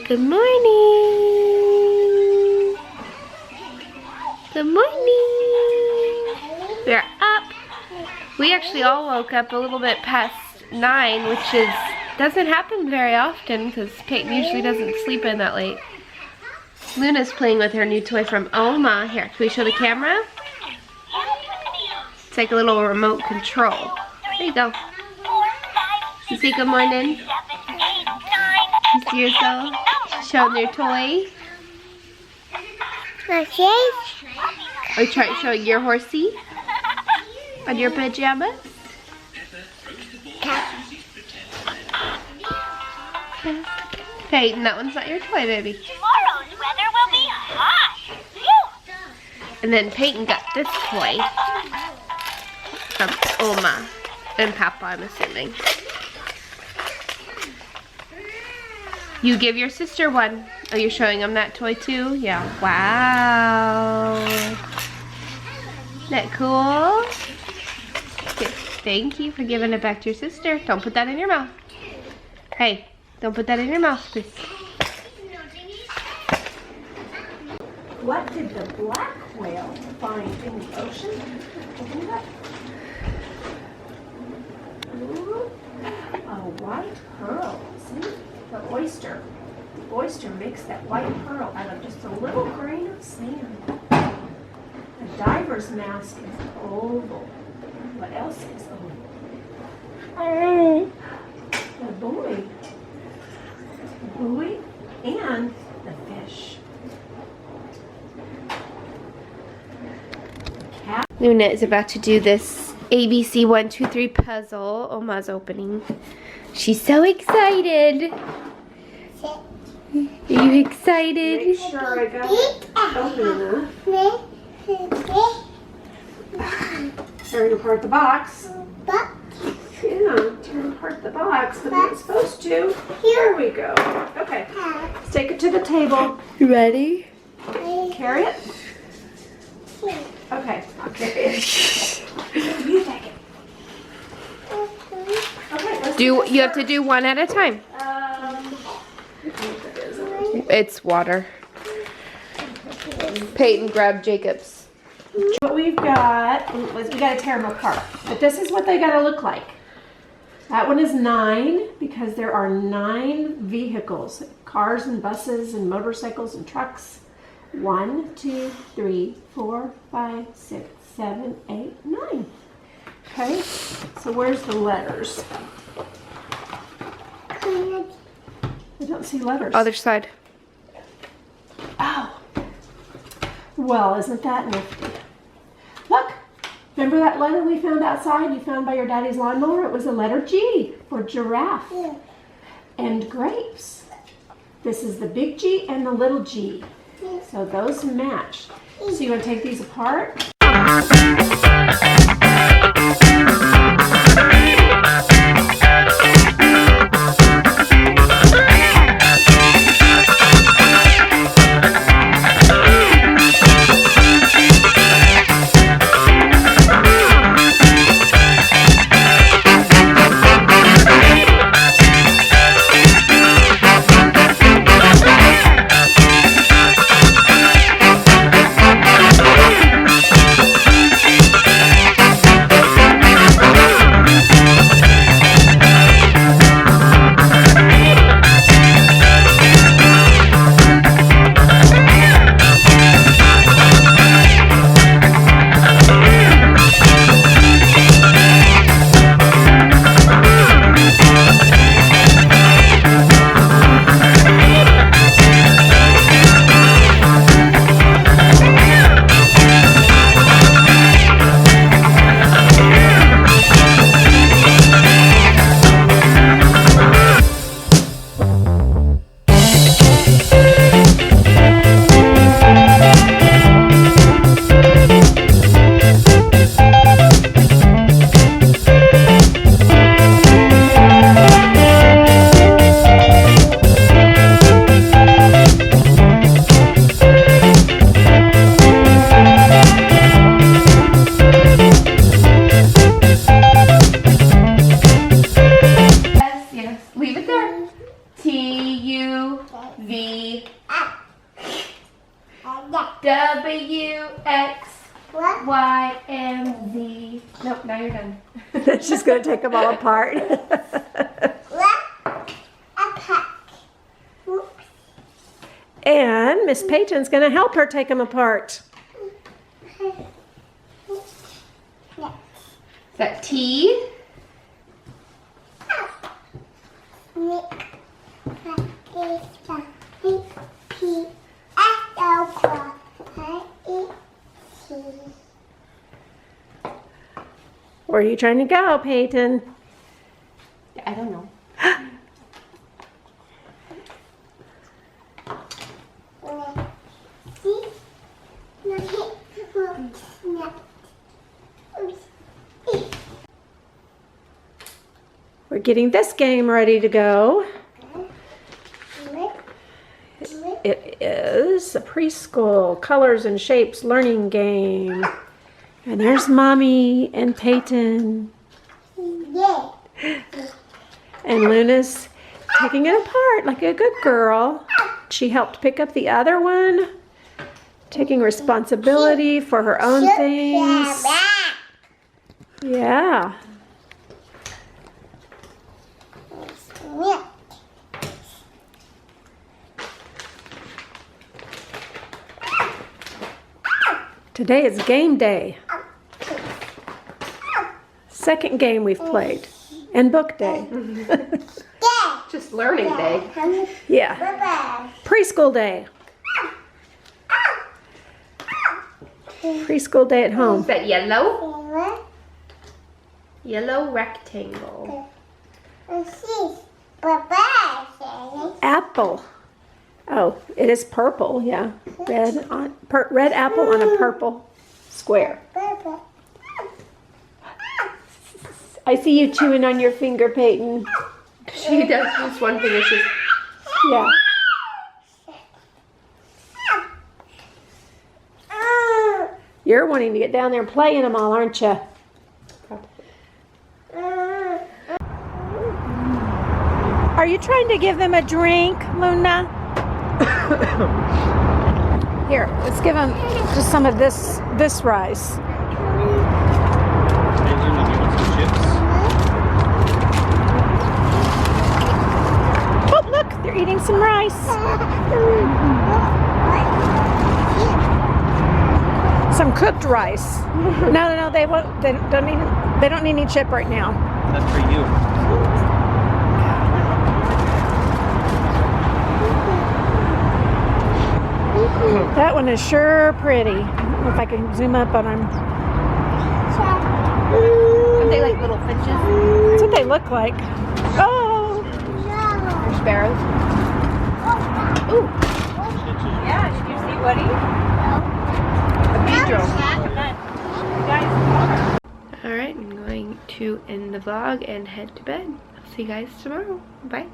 Good morning. Good morning. We're up. We actually all woke up a little bit past 9, which doesn't happen very often because Peyton usually doesn't sleep in that late. Luna's playing with her new toy from Oma. Here, can we show the camera? It's like a little remote control. There you go. You say good morning? You see yourself showing your toy? Okay. Are you trying to show your horsey on your pajamas? Peyton, that one's not your toy, baby. Tomorrow's weather will be hot. Phew. And then Peyton got this toy from Oma and Papa, I'm assuming. You give your sister one. Oh, you're showing them that toy too? Yeah. Wow. Isn't that cool? Good. Thank you for giving it back to your sister. Don't put that in your mouth. Hey, don't put that in your mouth, please. What did the black whale find in the ocean? Open it up. Ooh, a white pearl. See? The oyster. The oyster makes that white pearl out of just a little grain of sand. A diver's mask is oval. What else is oval? The buoy. The buoy and the fish. Luna is about to do this ABC 1, 2, 3 puzzle. Oma's opening. She's so excited. Are you excited? Make sure I got it open enough. Tearing apart the box. Yeah, tearing apart the box the way it's supposed to. Here we go. Okay, let's take it to the table. You ready? Carry it. Okay, I'll carry it. You take it. Okay, let's You have to do one at a time. It's water. Peyton, grab Jacob's. What we've got is we got to tear them apart. But this is what they got to look like. That one is 9 because there are 9 vehicles. Cars and buses and motorcycles and trucks. 1, 2, 3, 4, 5, 6, 7, 8, 9. Okay, so where's the letters? I don't see letters. Other side. Oh. Well, isn't that nifty? Look, remember that letter we found outside you found by your daddy's lawnmower? It was the letter G for giraffe and grapes. This is the big G and the little G. So those match. So you want to take these apart? W, X, Y, and Z. Nope, now you're done. She's going to take them all apart. And Miss Peyton's going to help her take them apart. Is that T? Where are you trying to go, Peyton? I don't know. We're getting this game ready to go. It is a preschool colors and shapes learning game. And there's Mommy and Peyton. And Luna's taking it apart like a good girl. She helped pick up the other one, taking responsibility for her own things. Yeah. Today is game day. Second game we've played. And book day. Just learning day. Yeah. Preschool day. Preschool day at home. Is that yellow? Yellow rectangle. Apple. Oh, it is purple, yeah. Red apple on a purple square. I see you chewing on your finger, Peyton. She does just one thing. It's just Yeah. You're wanting to get down there and play in them all, aren't you? Are you trying to give them a drink, Luna? Here, let's give them just some of this rice. Hey, Luna, do you want some chips? Oh, look, they're eating some rice. Some cooked rice. No, they won't. They don't need any chip right now. That's for you. That one is sure pretty. I don't know if I can zoom up on them. Are they like little finches? That's what they look like. Oh! Or sparrows? Ooh. Yeah, did you see Woody? A beedrill. Alright, I'm going to end the vlog and head to bed. I'll see you guys tomorrow. Bye.